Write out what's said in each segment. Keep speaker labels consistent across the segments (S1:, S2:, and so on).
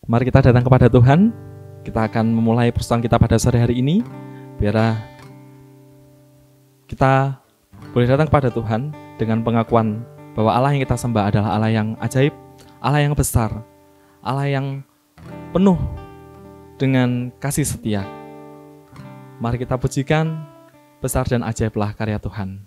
S1: Mari kita datang kepada Tuhan. Kita akan memulai persoalan kita pada sore hari ini. Biar kita boleh datang kepada Tuhan dengan pengakuan bahwa Allah yang kita sembah adalah Allah yang ajaib, Allah yang besar, Allah yang penuh dengan kasih setia. Mari kita pujikan, besar dan ajaiblah karya Tuhan.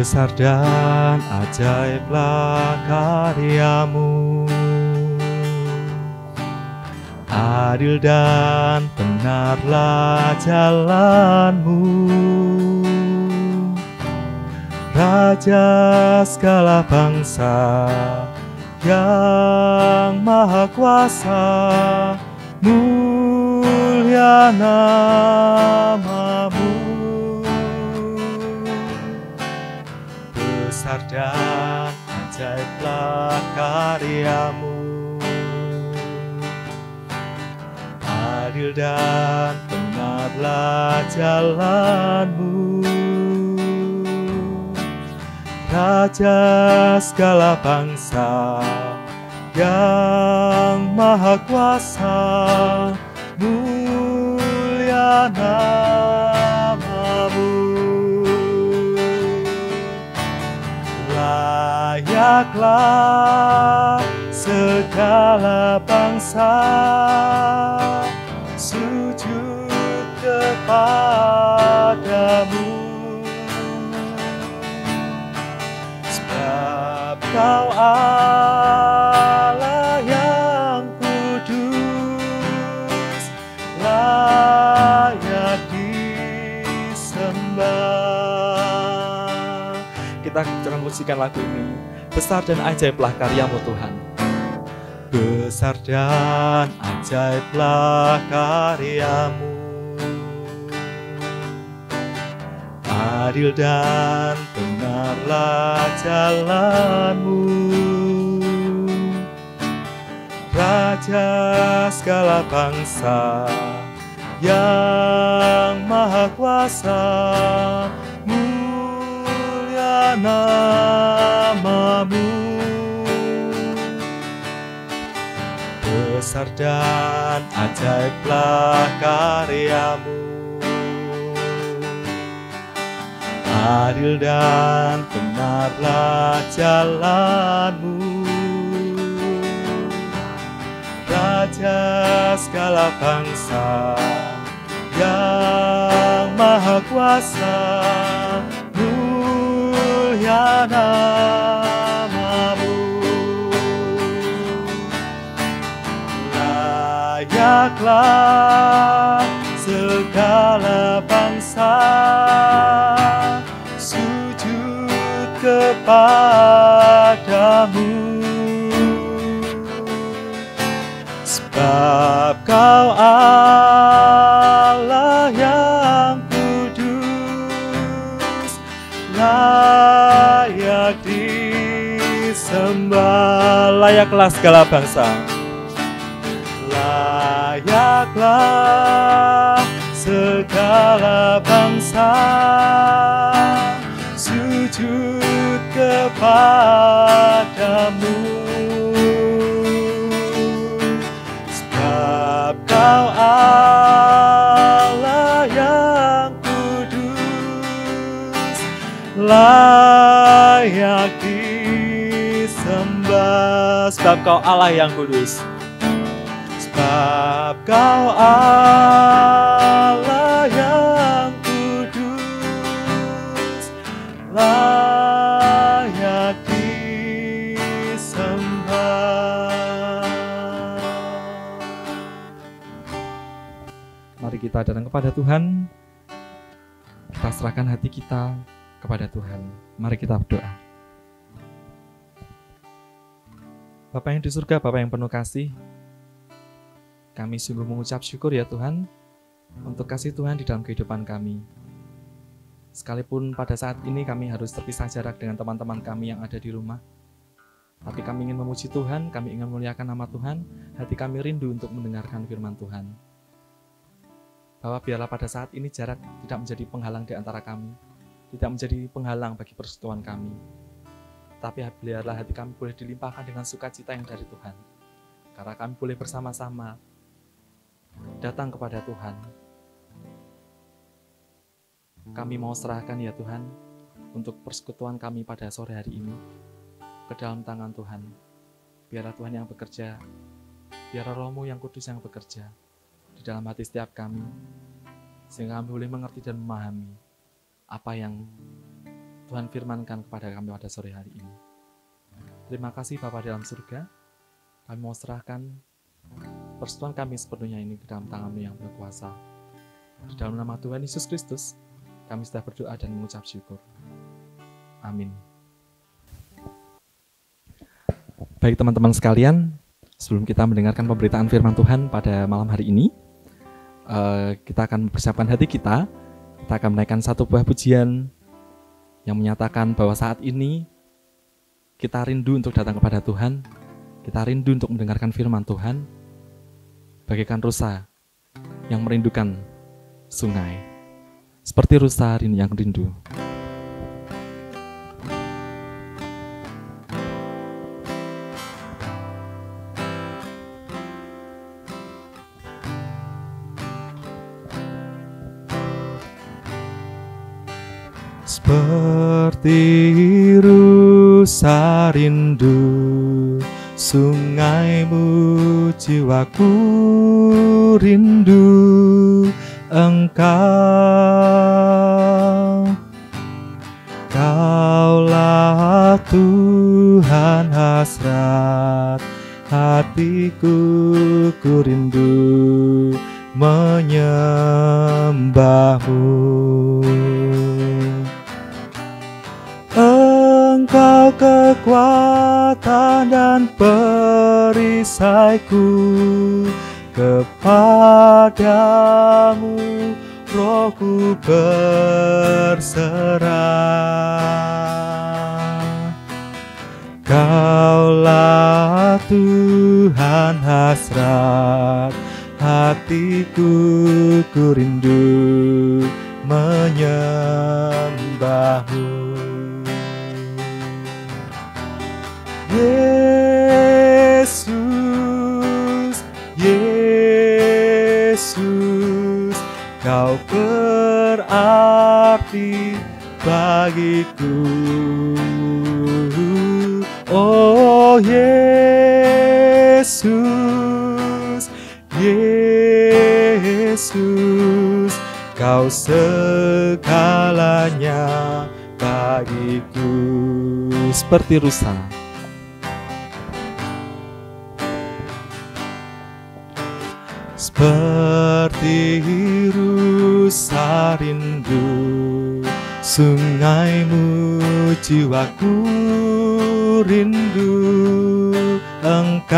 S1: Besar dan ajaiblah karyamu, adil dan benarlah jalanmu, Raja segala bangsa yang maha kuasa, mulia namamu. Besar dan ajaiblah karyamu, adil dan benarlah jalanmu, Raja segala bangsa yang maha kuasa, mulia namamu. Layaklah segala bangsa sujud kepadamu, sebab Kau Allah yang kudus, layak disembah. Kita jangan musikan lagu ini. Besar dan ajaiblah karyamu Tuhan. Besar dan ajaiblah karyamu, adil dan benarlah jalanmu, Raja segala bangsa yang maha kuasa, mulia namamu. Besar dan ajaiblah karyamu, adil dan benarlah jalanmu, Raja segala bangsa yang maha kuasa, mulia namamu. Layaklah segala bangsa sujud kepadamu, sebab Kau Allah yang kudus, layak disembah. Layaklah segala bangsa, layaklah segala bangsa sujud kepadamu, sebab Kau Allah yang kudus, layak disembah. Sebab Kau Allah yang kudus, sebab Kau Allah yang kudus, layak disembah. Mari kita datang kepada Tuhan. Kita serahkan hati kita kepada Tuhan. Mari kita berdoa. Bapa yang di surga, Bapa yang penuh kasih, kami sungguh mengucap syukur ya Tuhan untuk kasih Tuhan di dalam kehidupan kami. Sekalipun pada saat ini kami harus terpisah jarak dengan teman-teman kami yang ada di rumah, Tapi kami ingin memuji Tuhan, kami ingin memuliakan nama Tuhan, hati kami rindu untuk mendengarkan firman Tuhan. Bahwa biarlah pada saat ini jarak tidak menjadi penghalang di antara kami, tidak menjadi penghalang bagi persekutuan kami. Tapi biarlah hati kami boleh dilimpahkan dengan sukacita yang dari Tuhan. Karena kami boleh bersama-sama datang kepada Tuhan. Kami mau serahkan ya Tuhan, untuk persekutuan kami pada sore hari ini ke dalam tangan Tuhan. Biarlah Tuhan yang bekerja, biarlah Roh-Mu yang kudus yang bekerja di dalam hati setiap kami, sehingga kami boleh mengerti dan memahami apa yang Tuhan firmankan kepada kami pada sore hari ini. Terima kasih Bapa dalam surga, kami mau serahkan persekutuan kami sepenuhnya ini ke dalam tangan-Mu yang berkuasa. Di dalam nama Tuhan Yesus Kristus, kami sudah berdoa dan mengucap syukur. Amin. Baik teman-teman sekalian, sebelum kita mendengarkan pemberitaan firman Tuhan pada malam hari ini, kita akan mempersiapkan hati kita. Kita akan menaikkan satu buah pujian yang menyatakan bahwa saat ini kita rindu untuk datang kepada Tuhan, kita rindu untuk mendengarkan firman Tuhan, bagaikan rusa yang merindukan sungai, seperti rusa yang rindu. Seperti rusa rindu sungaimu, jiwaku rindu Engkau. Kaulah Tuhan hasrat hatiku, ku rindu menyembah-Mu. Engkau kekuatan dan perisaiku, kepadamu rohku berserah. Kaulah Tuhan hasrat hatiku, ku rindu menyembah-Mu. Yesus, Yesus, Kau berarti bagiku. Oh Yesus, Yesus, Kau segalanya bagiku. Seperti rusa, seperti rusa rindu sungaimu, jiwaku rindu Engkau.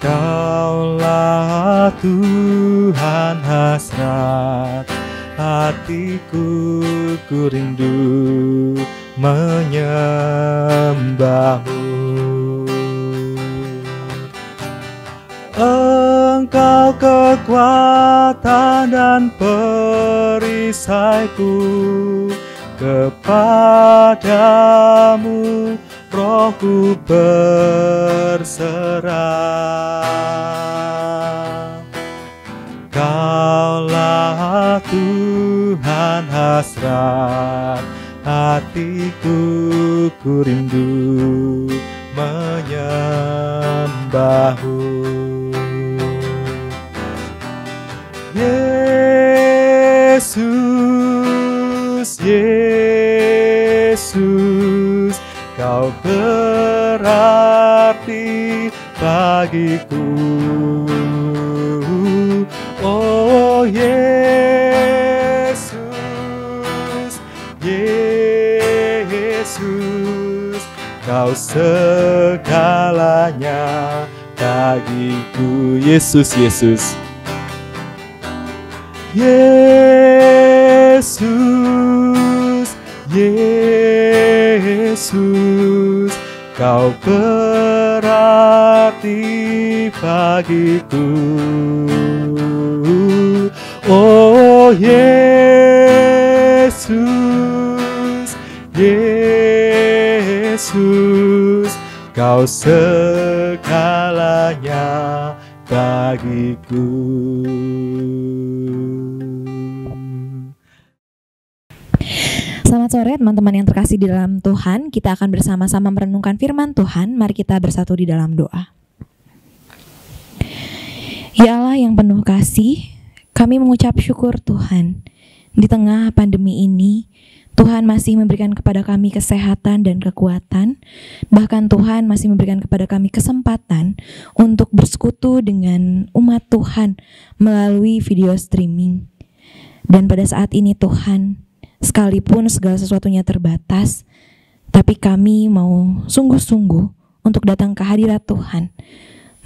S1: Kaulah Tuhan hasrat hatiku, ku rindu menyembah-Mu. Engkau kekuatan dan perisaiku, kepadamu rohku berserah. Kaulah Tuhan hasrat hatiku, ku rindu menyembah-Mu. Yesus, Yesus, Kau berarti bagiku. Oh Yesus, Yesus, Kau segalanya bagiku. Yesus, Yesus, Yesus, Yesus, Yesus, Kau berarti bagiku. Oh Yesus, Yesus, Kau segalanya bagiku.
S2: Selamat sore teman-teman yang terkasih di dalam Tuhan. Kita akan bersama-sama merenungkan firman Tuhan. Mari kita bersatu di dalam doa. Ya Allah yang penuh kasih, kami mengucap syukur Tuhan. Di tengah pandemi ini, Tuhan masih memberikan kepada kami kesehatan dan kekuatan. Bahkan Tuhan masih memberikan kepada kami kesempatan untuk bersekutu dengan umat Tuhan melalui video streaming. Dan pada saat ini Tuhan, sekalipun segala sesuatunya terbatas, tapi kami mau sungguh-sungguh untuk datang ke hadirat Tuhan,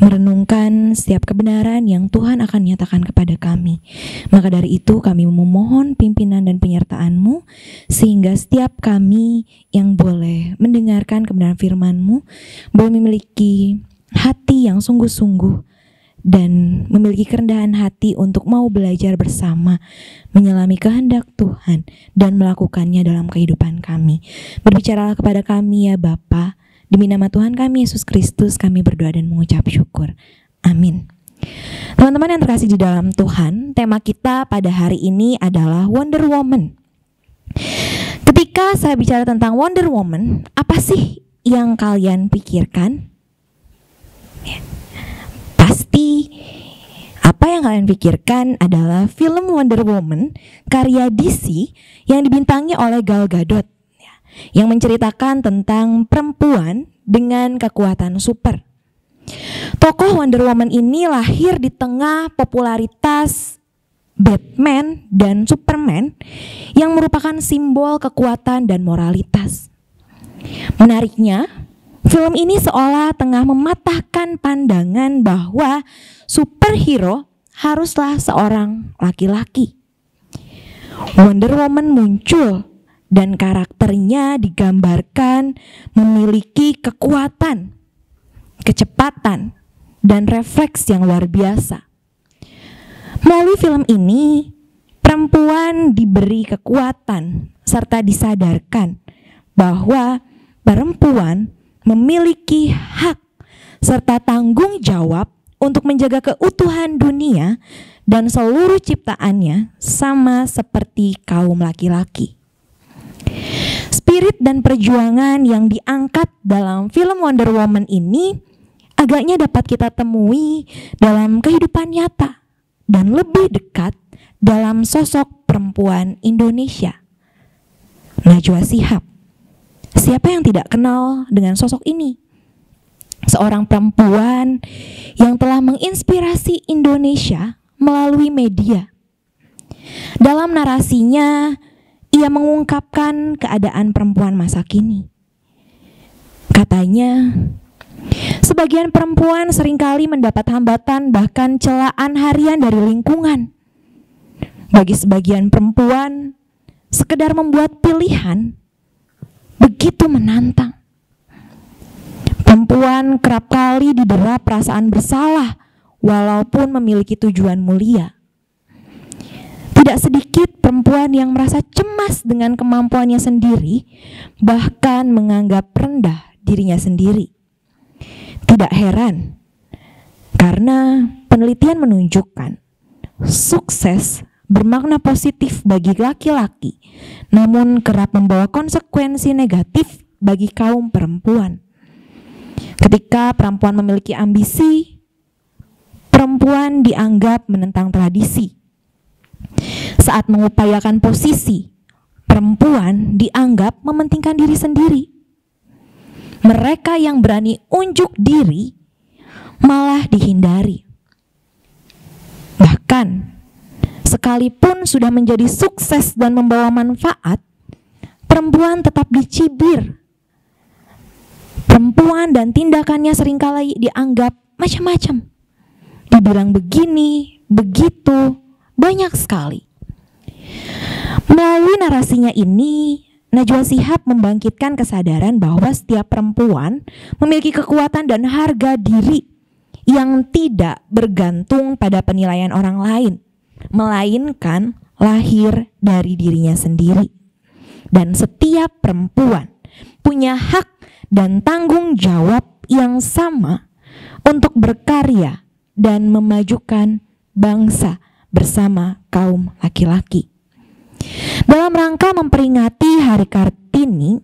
S2: merenungkan setiap kebenaran yang Tuhan akan nyatakan kepada kami. Maka dari itu kami memohon pimpinan dan penyertaan-Mu, sehingga setiap kami yang boleh mendengarkan kebenaran firman-Mu boleh memiliki hati yang sungguh-sungguh dan memiliki kerendahan hati untuk mau belajar bersama, menyelami kehendak Tuhan dan melakukannya dalam kehidupan kami. Berbicaralah kepada kami ya Bapa, demi nama Tuhan kami Yesus Kristus kami berdoa dan mengucap syukur. Amin. Teman-teman yang terkasih di dalam Tuhan, tema kita pada hari ini adalah Wonder Woman. Ketika saya bicara tentang Wonder Woman, apa sih yang kalian pikirkan? Pasti apa yang kalian pikirkan adalah film Wonder Woman karya DC yang dibintangi oleh Gal Gadot, yang menceritakan tentang perempuan dengan kekuatan super. Tokoh Wonder Woman ini lahir di tengah popularitas Batman dan Superman yang merupakan simbol kekuatan dan moralitas. Menariknya, film ini seolah tengah mematahkan pandangan bahwa superhero haruslah seorang laki-laki. Wonder Woman muncul dan karakternya digambarkan memiliki kekuatan, kecepatan, dan refleks yang luar biasa. Melalui film ini, perempuan diberi kekuatan serta disadarkan bahwa perempuan memiliki hak serta tanggung jawab untuk menjaga keutuhan dunia dan seluruh ciptaannya sama seperti kaum laki-laki. Spirit dan perjuangan yang diangkat dalam film Wonder Woman ini agaknya dapat kita temui dalam kehidupan nyata dan lebih dekat dalam sosok perempuan Indonesia, Najwa Shihab. Siapa yang tidak kenal dengan sosok ini? Seorang perempuan yang telah menginspirasi Indonesia melalui media. Dalam narasinya, ia mengungkapkan keadaan perempuan masa kini. Katanya, sebagian perempuan seringkali mendapat hambatan bahkan celaan harian dari lingkungan. Bagi sebagian perempuan, sekedar membuat pilihan begitu menantang. Perempuan kerap kali didera perasaan bersalah walaupun memiliki tujuan mulia. Tidak sedikit perempuan yang merasa cemas dengan kemampuannya sendiri, bahkan menganggap rendah dirinya sendiri. Tidak heran, karena penelitian menunjukkan sukses bermakna positif bagi laki-laki, namun kerap membawa konsekuensi negatif bagi kaum perempuan. Ketika perempuan memiliki ambisi, perempuan dianggap menentang tradisi. Saat mengupayakan posisi, perempuan dianggap mementingkan diri sendiri. Mereka yang berani unjuk diri malah dihindari. Bahkan sekalipun sudah menjadi sukses dan membawa manfaat, perempuan tetap dicibir. Perempuan dan tindakannya seringkali dianggap macam-macam. Dibilang begini, begitu, banyak sekali. Melalui narasinya ini, Najwa Shihab membangkitkan kesadaran bahwa setiap perempuan memiliki kekuatan dan harga diri yang tidak bergantung pada penilaian orang lain, melainkan lahir dari dirinya sendiri. Dan setiap perempuan punya hak dan tanggung jawab yang sama untuk berkarya dan memajukan bangsa bersama kaum laki-laki. Dalam rangka memperingati Hari Kartini,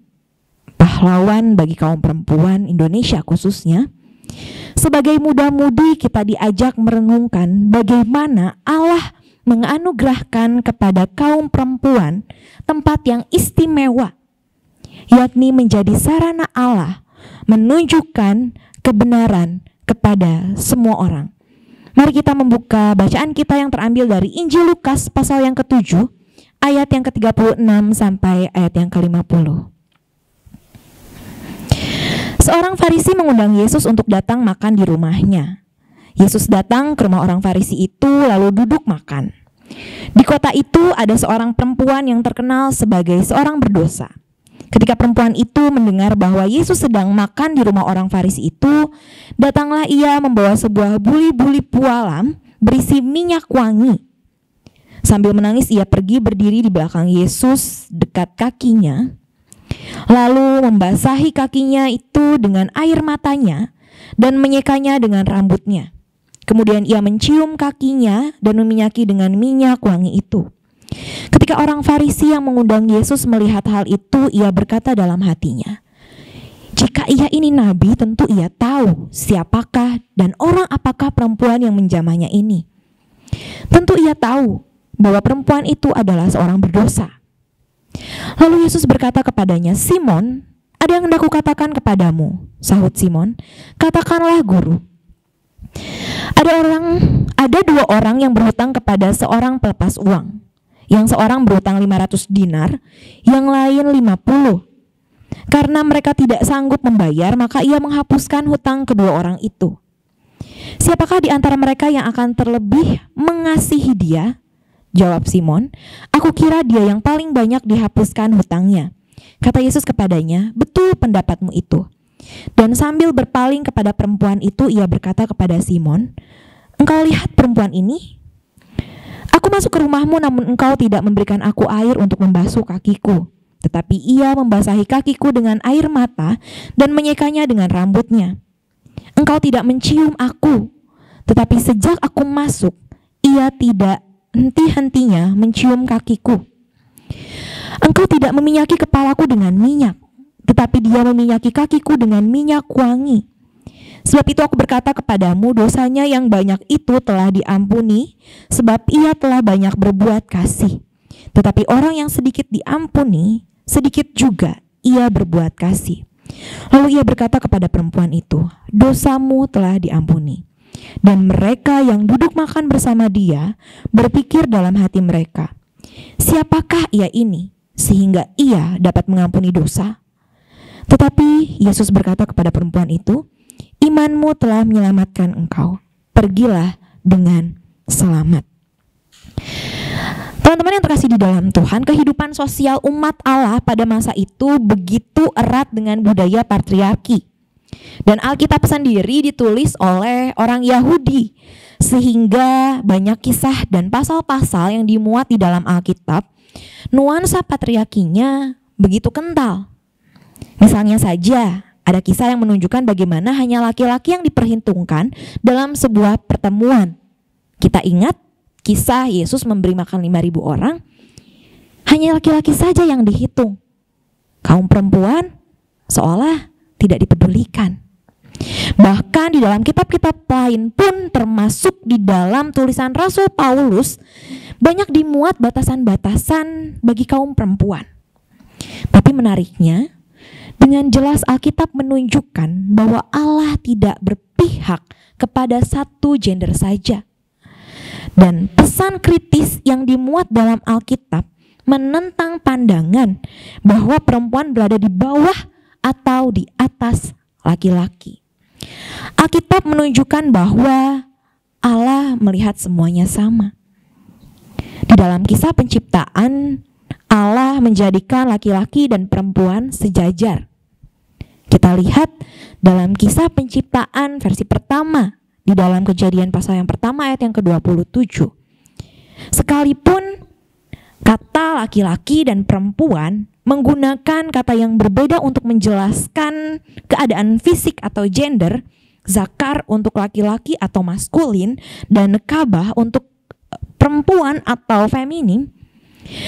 S2: pahlawan bagi kaum perempuan Indonesia khususnya, sebagai muda-mudi kita diajak merenungkan bagaimana Allah menganugerahkan kepada kaum perempuan tempat yang istimewa, yakni menjadi sarana Allah menunjukkan kebenaran kepada semua orang. Mari kita membuka bacaan kita yang terambil dari Injil Lukas pasal yang ke-7, ayat yang ke-36 sampai ayat yang ke-50. Seorang Farisi mengundang Yesus untuk datang makan di rumahnya. Yesus datang ke rumah orang Farisi itu lalu duduk makan. Di kota itu ada seorang perempuan yang terkenal sebagai seorang berdosa. Ketika perempuan itu mendengar bahwa Yesus sedang makan di rumah orang Farisi itu, datanglah ia membawa sebuah buli-buli pualam berisi minyak wangi. Sambil menangis ia pergi berdiri di belakang Yesus dekat kakinya, lalu membasahi kakinya itu dengan air matanya dan menyekanya dengan rambutnya. Kemudian ia mencium kakinya dan meminyaki dengan minyak wangi itu. Ketika orang Farisi yang mengundang Yesus melihat hal itu, ia berkata dalam hatinya, "Jika ia ini nabi, tentu ia tahu siapakah dan orang apakah perempuan yang menjamahnya ini. Tentu ia tahu bahwa perempuan itu adalah seorang berdosa." Lalu Yesus berkata kepadanya, "Simon, ada yang hendak kukatakan kepadamu." Sahut Simon, "Katakanlah, Guru." Ada dua orang yang berhutang kepada seorang pelepas uang. Yang seorang berhutang 500 dinar, yang lain 50. Karena mereka tidak sanggup membayar, maka ia menghapuskan hutang kedua orang itu. "Siapakah di antara mereka yang akan terlebih mengasihi dia?" Jawab Simon, "Aku kira dia yang paling banyak dihapuskan hutangnya." Kata Yesus kepadanya, "Betul pendapatmu itu." Dan sambil berpaling kepada perempuan itu, ia berkata kepada Simon, "Engkau lihat perempuan ini? Aku masuk ke rumahmu namun engkau tidak memberikan aku air untuk membasuh kakiku. Tetapi ia membasahi kakiku dengan air mata dan menyekanya dengan rambutnya. Engkau tidak mencium aku, tetapi sejak aku masuk, ia tidak henti-hentinya mencium kakiku. Engkau tidak meminyaki kepalaku dengan minyak, tetapi dia meminyaki kakiku dengan minyak wangi. Sebab itu aku berkata kepadamu, dosanya yang banyak itu telah diampuni, sebab ia telah banyak berbuat kasih. Tetapi orang yang sedikit diampuni, sedikit juga ia berbuat kasih." Lalu ia berkata kepada perempuan itu, "Dosamu telah diampuni." Dan mereka yang duduk makan bersama dia berpikir dalam hati mereka, "Siapakah ia ini sehingga ia dapat mengampuni dosa?" Tetapi Yesus berkata kepada perempuan itu, "Imanmu telah menyelamatkan engkau. Pergilah dengan selamat." Teman-teman yang terkasih di dalam Tuhan, kehidupan sosial umat Allah pada masa itu begitu erat dengan budaya patriarki. Dan Alkitab sendiri ditulis oleh orang Yahudi, sehingga banyak kisah dan pasal-pasal yang dimuat di dalam Alkitab, nuansa patriarkinya begitu kental. Misalnya saja, ada kisah yang menunjukkan bagaimana hanya laki-laki yang diperhitungkan dalam sebuah pertemuan. Kita ingat kisah Yesus memberi makan 5.000 orang, hanya laki-laki saja yang dihitung. Kaum perempuan seolah tidak dipedulikan. Bahkan di dalam kitab-kitab lain pun, termasuk di dalam tulisan Rasul Paulus, banyak dimuat batasan-batasan bagi kaum perempuan. Tapi menariknya, dengan jelas Alkitab menunjukkan bahwa Allah tidak berpihak kepada satu gender saja. Dan pesan kritis yang dimuat dalam Alkitab menentang pandangan bahwa perempuan berada di bawah atau di atas laki-laki. Alkitab menunjukkan bahwa Allah melihat semuanya sama. Di dalam kisah penciptaan, Allah menjadikan laki-laki dan perempuan sejajar. Kita lihat dalam kisah penciptaan versi pertama di dalam Kejadian pasal yang pertama ayat yang ke-27. Sekalipun kata laki-laki dan perempuan menggunakan kata yang berbeda untuk menjelaskan keadaan fisik atau gender, zakar untuk laki-laki atau maskulin, dan nekabah untuk perempuan atau feminim,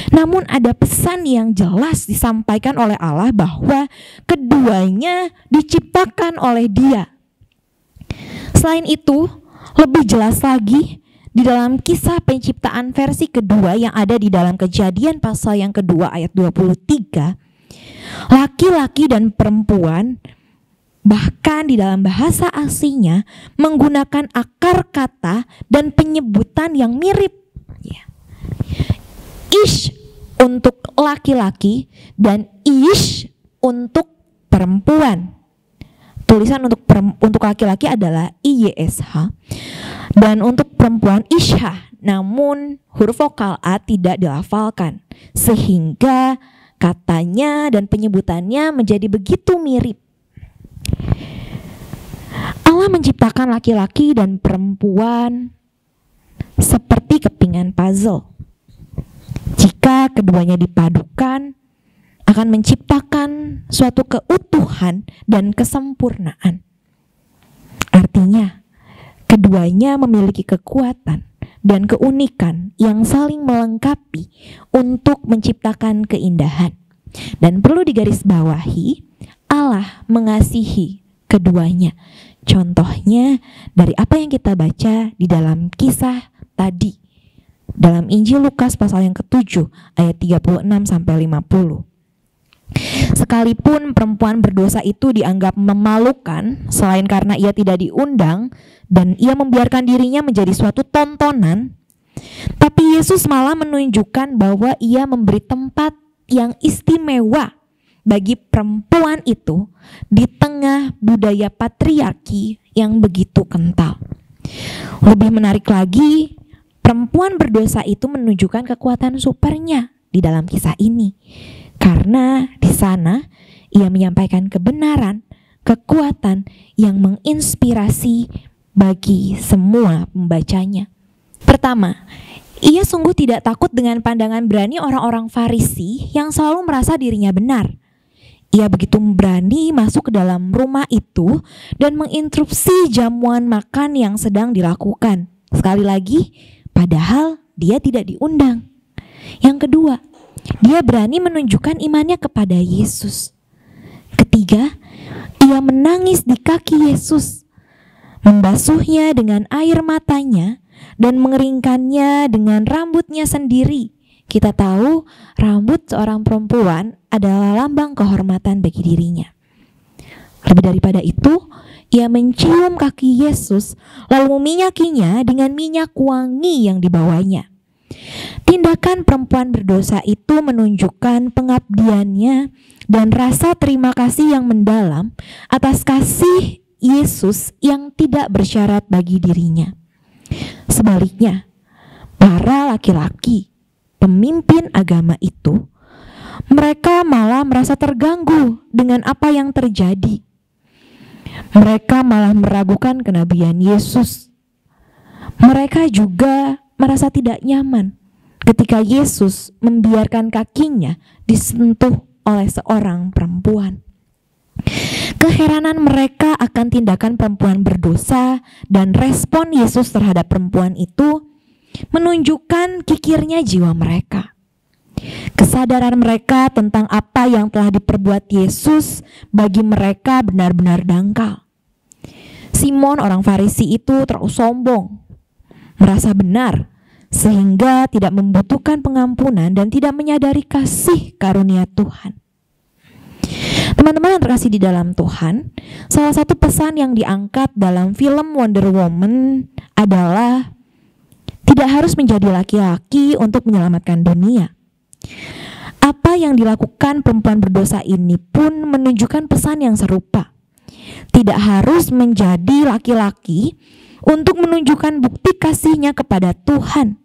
S2: namun ada pesan yang jelas disampaikan oleh Allah bahwa keduanya diciptakan oleh Dia. Selain itu, lebih jelas lagi di dalam kisah penciptaan versi kedua yang ada di dalam Kejadian pasal yang kedua ayat 23, laki-laki dan perempuan bahkan di dalam bahasa aslinya menggunakan akar kata dan penyebutan yang mirip. Ish untuk laki-laki dan ish untuk perempuan. Tulisan untuk laki-laki adalah IYSH dan untuk perempuan isha, namun huruf vokal A tidak dilafalkan sehingga katanya dan penyebutannya menjadi begitu mirip. Allah menciptakan laki-laki dan perempuan seperti kepingan puzzle. Jika keduanya dipadukan, akan menciptakan suatu keutuhan dan kesempurnaan. Artinya, keduanya memiliki kekuatan dan keunikan yang saling melengkapi untuk menciptakan keindahan. Dan perlu digarisbawahi, Allah mengasihi keduanya. Contohnya dari apa yang kita baca di dalam kisah tadi. Dalam Injil Lukas pasal yang ke-7 ayat 36 sampai 50. Sekalipun perempuan berdosa itu dianggap memalukan selain karena ia tidak diundang dan ia membiarkan dirinya menjadi suatu tontonan, tapi Yesus malah menunjukkan bahwa ia memberi tempat yang istimewa bagi perempuan itu di tengah budaya patriarki yang begitu kental. Lebih menarik lagi, perempuan berdosa itu menunjukkan kekuatan supernya di dalam kisah ini. Karena di sana ia menyampaikan kebenaran, kekuatan yang menginspirasi bagi semua pembacanya. Pertama, ia sungguh tidak takut dengan pandangan berani orang-orang Farisi yang selalu merasa dirinya benar. Ia begitu berani masuk ke dalam rumah itu dan menginterupsi jamuan makan yang sedang dilakukan. Sekali lagi, padahal dia tidak diundang. Yang kedua, dia berani menunjukkan imannya kepada Yesus. Ketiga, ia menangis di kaki Yesus, membasuhnya dengan air matanya dan mengeringkannya dengan rambutnya sendiri. Kita tahu rambut seorang perempuan adalah lambang kehormatan bagi dirinya. Lebih daripada itu, ia mencium kaki Yesus lalu meminyakinya dengan minyak wangi yang dibawanya. Tindakan perempuan berdosa itu menunjukkan pengabdiannya dan rasa terima kasih yang mendalam atas kasih Yesus yang tidak bersyarat bagi dirinya. Sebaliknya, para laki-laki pemimpin agama itu, mereka malah merasa terganggu dengan apa yang terjadi. Mereka malah meragukan kenabian Yesus. Mereka juga merasa tidak nyaman ketika Yesus membiarkan kakinya disentuh oleh seorang perempuan. Keheranan mereka akan tindakan perempuan berdosa dan respon Yesus terhadap perempuan itu menunjukkan kikirnya jiwa mereka. Kesadaran mereka tentang apa yang telah diperbuat Yesus bagi mereka benar-benar dangkal. Simon orang Farisi itu terlalu sombong, merasa benar, sehingga tidak membutuhkan pengampunan dan tidak menyadari kasih karunia Tuhan. Teman-teman yang terkasih di dalam Tuhan, salah satu pesan yang diangkat dalam film Wonder Woman adalah tidak harus menjadi laki-laki untuk menyelamatkan dunia. Apa yang dilakukan perempuan berdosa ini pun menunjukkan pesan yang serupa. Tidak harus menjadi laki-laki untuk menunjukkan bukti kasihnya kepada Tuhan.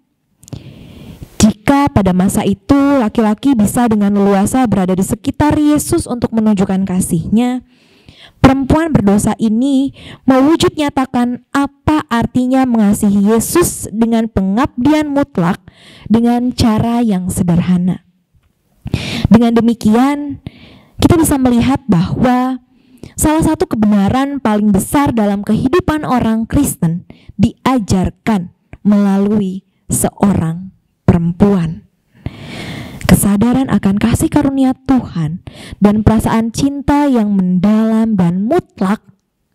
S2: Jika pada masa itu laki-laki bisa dengan leluasa berada di sekitar Yesus untuk menunjukkan kasihnya, perempuan berdosa ini mewujud nyatakan apa artinya mengasihi Yesus dengan pengabdian mutlak dengan cara yang sederhana. Dengan demikian, kita bisa melihat bahwa salah satu kebenaran paling besar dalam kehidupan orang Kristen diajarkan melalui seorang perempuan. Kesadaran akan kasih karunia Tuhan dan perasaan cinta yang mendalam dan mutlak,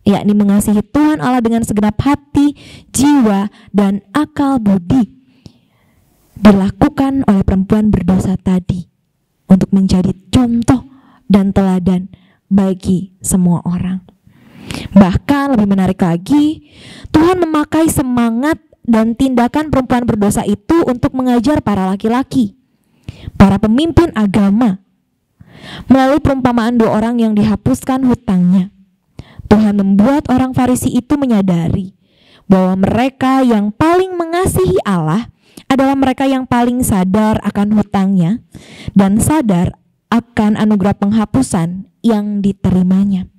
S2: yakni mengasihi Tuhan Allah dengan segenap hati, jiwa, dan akal budi, dilakukan oleh perempuan berdosa tadi untuk menjadi contoh dan teladan bagi semua orang. Bahkan lebih menarik lagi, Tuhan memakai semangat dan tindakan perempuan berdosa itu untuk mengajar para laki-laki, para pemimpin agama. Melalui perumpamaan 2 orang yang dihapuskan hutangnya, Tuhan membuat orang Farisi itu menyadari bahwa mereka yang paling mengasihi Allah adalah mereka yang paling sadar akan hutangnya dan sadar akan anugerah penghapusan yang diterimanya.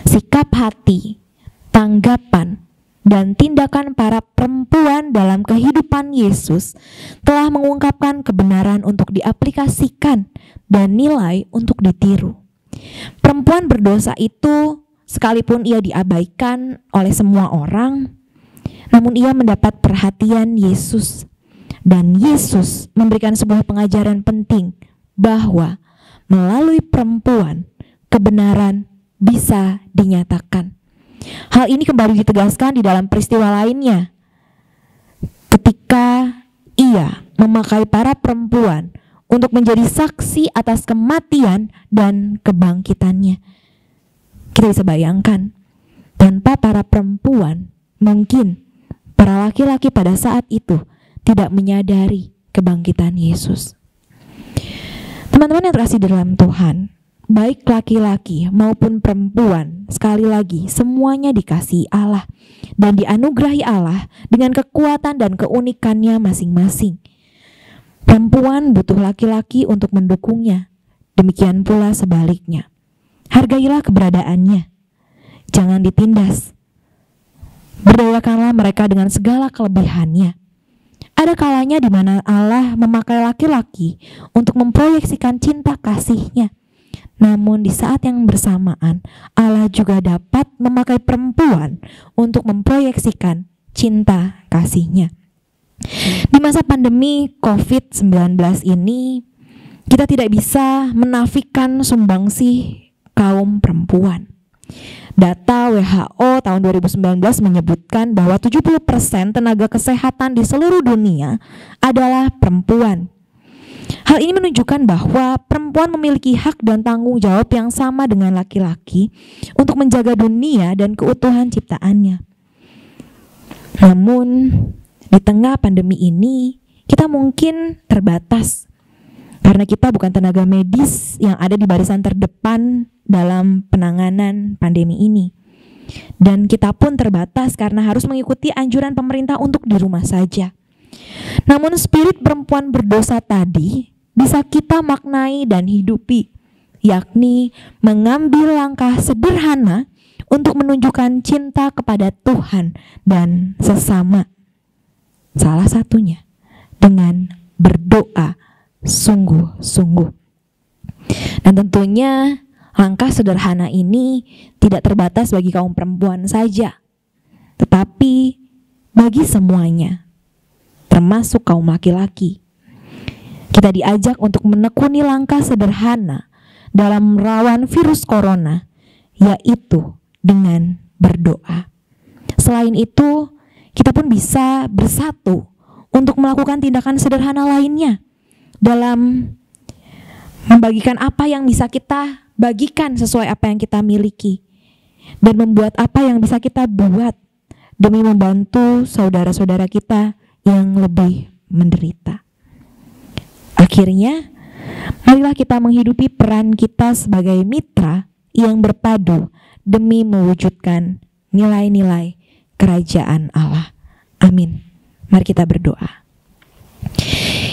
S2: Sikap hati, tanggapan, dan tindakan para perempuan dalam kehidupan Yesus telah mengungkapkan kebenaran untuk diaplikasikan dan nilai untuk ditiru. Perempuan berdosa itu, sekalipun ia diabaikan oleh semua orang, namun ia mendapat perhatian Yesus. Dan Yesus memberikan sebuah pengajaran penting bahwa melalui perempuan kebenaran bisa dinyatakan. Hal ini kembali ditegaskan di dalam peristiwa lainnya, ketika ia memakai para perempuan untuk menjadi saksi atas kematian dan kebangkitannya. Kita bisa bayangkan, tanpa para perempuan, mungkin para laki-laki pada saat itu tidak menyadari kebangkitan Yesus. Teman-teman yang terkasih dalam Tuhan, baik laki-laki maupun perempuan, sekali lagi semuanya dikasihi Allah dan dianugerahi Allah dengan kekuatan dan keunikannya masing-masing. Perempuan butuh laki-laki untuk mendukungnya, demikian pula sebaliknya. Hargailah keberadaannya, jangan ditindas. Berdayakanlah mereka dengan segala kelebihannya. Ada kalanya di mana Allah memakai laki-laki untuk memproyeksikan cinta kasih-Nya. Namun di saat yang bersamaan, Allah juga dapat memakai perempuan untuk memproyeksikan cinta kasih-Nya. Di masa pandemi COVID-19 ini, kita tidak bisa menafikan sumbangsih kaum perempuan. Data WHO tahun 2019 menyebutkan bahwa 70% tenaga kesehatan di seluruh dunia adalah perempuan. Hal ini menunjukkan bahwa perempuan memiliki hak dan tanggung jawab yang sama dengan laki-laki untuk menjaga dunia dan keutuhan ciptaannya. Namun, di tengah pandemi ini, kita mungkin terbatas karena kita bukan tenaga medis yang ada di barisan terdepan dalam penanganan pandemi ini. Dan kita pun terbatas karena harus mengikuti anjuran pemerintah untuk di rumah saja. Namun spirit perempuan berdosa tadi bisa kita maknai dan hidupi, yakni mengambil langkah sederhana untuk menunjukkan cinta kepada Tuhan dan sesama. Salah satunya dengan berdoa sungguh-sungguh. Dan tentunya langkah sederhana ini tidak terbatas bagi kaum perempuan saja, tetapi bagi semuanya, termasuk kaum laki-laki. Kita diajak untuk menekuni langkah sederhana dalam melawan virus corona, yaitu dengan berdoa. Selain itu, kita pun bisa bersatu untuk melakukan tindakan sederhana lainnya dalam membagikan apa yang bisa kita bagikan sesuai apa yang kita miliki, dan membuat apa yang bisa kita buat demi membantu saudara-saudara kita yang lebih menderita. Akhirnya, marilah kita menghidupi peran kita sebagai mitra yang berpadu demi mewujudkan nilai-nilai kerajaan Allah. Amin. Mari kita berdoa.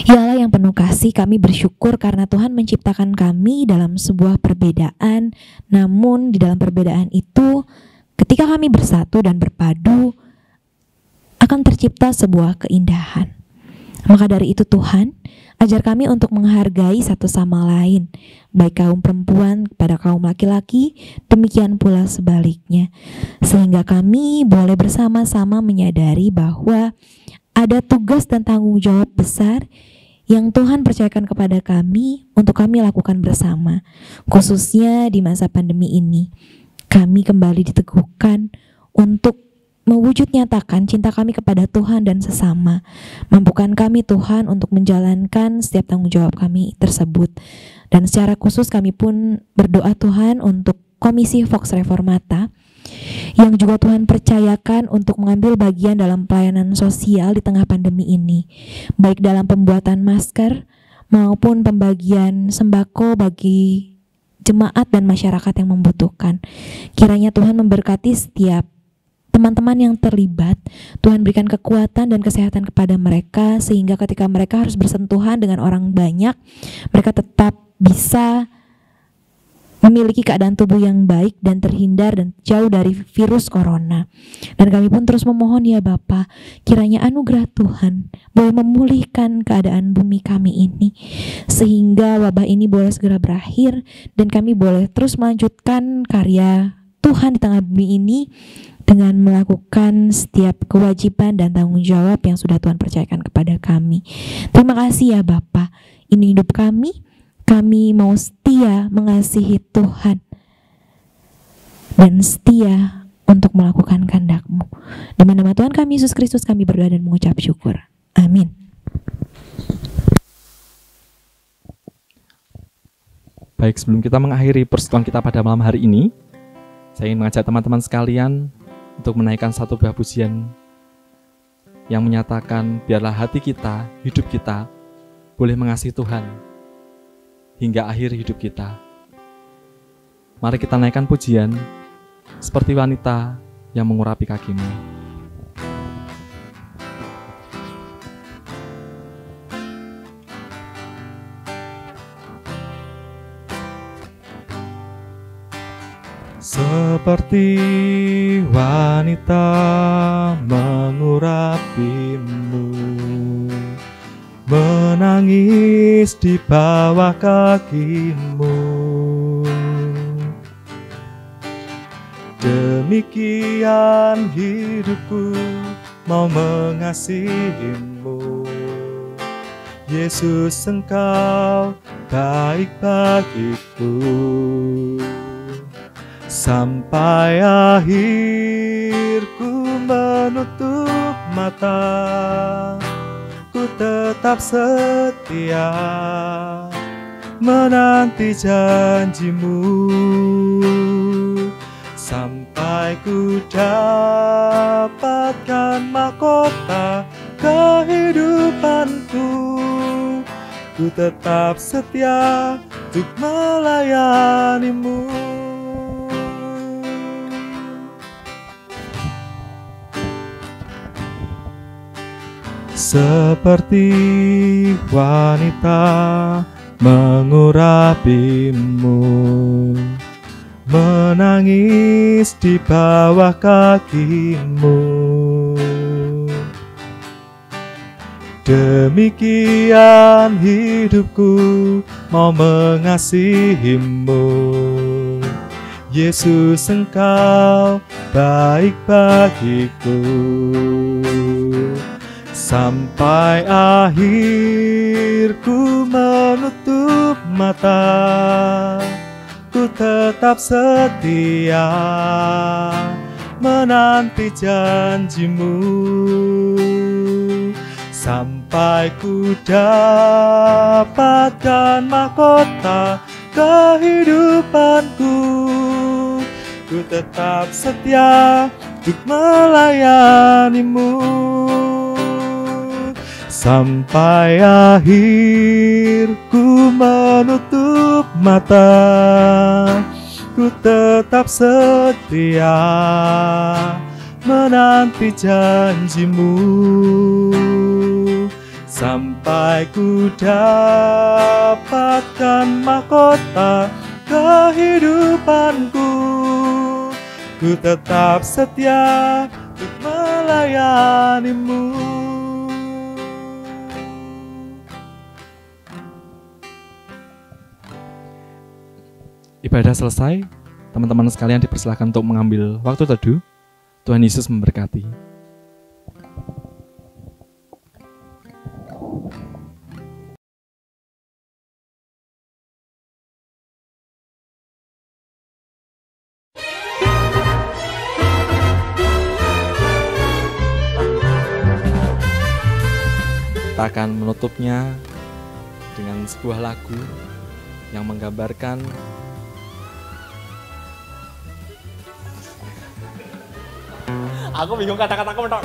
S2: Ya Allah yang penuh kasih, kami bersyukur karena Tuhan menciptakan kami dalam sebuah perbedaan. Namun di dalam perbedaan itu, ketika kami bersatu dan berpadu, akan tercipta sebuah keindahan. Maka dari itu Tuhan, ajar kami untuk menghargai satu sama lain, baik kaum perempuan kepada kaum laki-laki, demikian pula sebaliknya. Sehingga kami boleh bersama-sama menyadari bahwa ada tugas dan tanggung jawab besar yang Tuhan percayakan kepada kami untuk kami lakukan bersama. Khususnya di masa pandemi ini, kami kembali diteguhkan untuk mewujud nyatakan cinta kami kepada Tuhan dan sesama. Mampukan kami Tuhan untuk menjalankan setiap tanggung jawab kami tersebut. Dan secara khusus kami pun berdoa Tuhan untuk Komisi Vox Reformata yang juga Tuhan percayakan untuk mengambil bagian dalam pelayanan sosial di tengah pandemi ini, baik dalam pembuatan masker maupun pembagian sembako bagi jemaat dan masyarakat yang membutuhkan. Kiranya Tuhan memberkati setiap teman-teman yang terlibat. Tuhan berikan kekuatan dan kesehatan kepada mereka, sehingga ketika mereka harus bersentuhan dengan orang banyak, mereka tetap bisa memiliki keadaan tubuh yang baik dan terhindar dan jauh dari virus corona. Dan kami pun terus memohon ya Bapa, kiranya anugerah Tuhan boleh memulihkan keadaan bumi kami ini, sehingga wabah ini boleh segera berakhir dan kami boleh terus melanjutkan karya Tuhan di tengah bumi ini dengan melakukan setiap kewajiban dan tanggung jawab yang sudah Tuhan percayakan kepada kami. Terima kasih ya Bapa, ini hidup kami mau setia mengasihi Tuhan dan setia untuk melakukan kehendak-Mu. Demi nama Tuhan kami Yesus Kristus kami berdoa dan mengucap syukur. Amin.
S1: Baik, sebelum kita mengakhiri persekutuan kita pada malam hari ini, saya ingin mengajak teman-teman sekalian untuk menaikkan satu buah pujian yang menyatakan biarlah hati kita, hidup kita boleh mengasihi Tuhan hingga akhir hidup kita. Mari kita naikkan pujian seperti wanita yang mengurapi kakimu. Seperti wanita mengurapimu, menangis di bawah kakimu. Demikian hidupku mau mengasihimu. Yesus, Engkau baik bagiku. Sampai akhirku menutup mata, ku tetap setia menanti janjimu. Sampai ku dapatkan mahkota kehidupanku, ku tetap setia untuk melayanimu. Seperti wanita mengurapimu, menangis di bawah kakimu. Demikian hidupku mau mengasihimu. Yesus, Engkau baik bagiku. Sampai akhirku menutup mata, ku tetap setia menanti janjimu. Sampai ku dapatkan mahkota kehidupanku, ku tetap setia untuk melayanimu. Sampai akhirku menutup mata, ku tetap setia menanti janjimu. sampai ku dapatkan mahkota kehidupanku. Ku tetap setia untuk melayanimu. Ibadah selesai, teman-teman sekalian dipersilakan untuk mengambil waktu teduh. Tuhan Yesus memberkati. Kita akan menutupnya dengan sebuah lagu yang menggambarkan aku bingung kata-kataku mentok.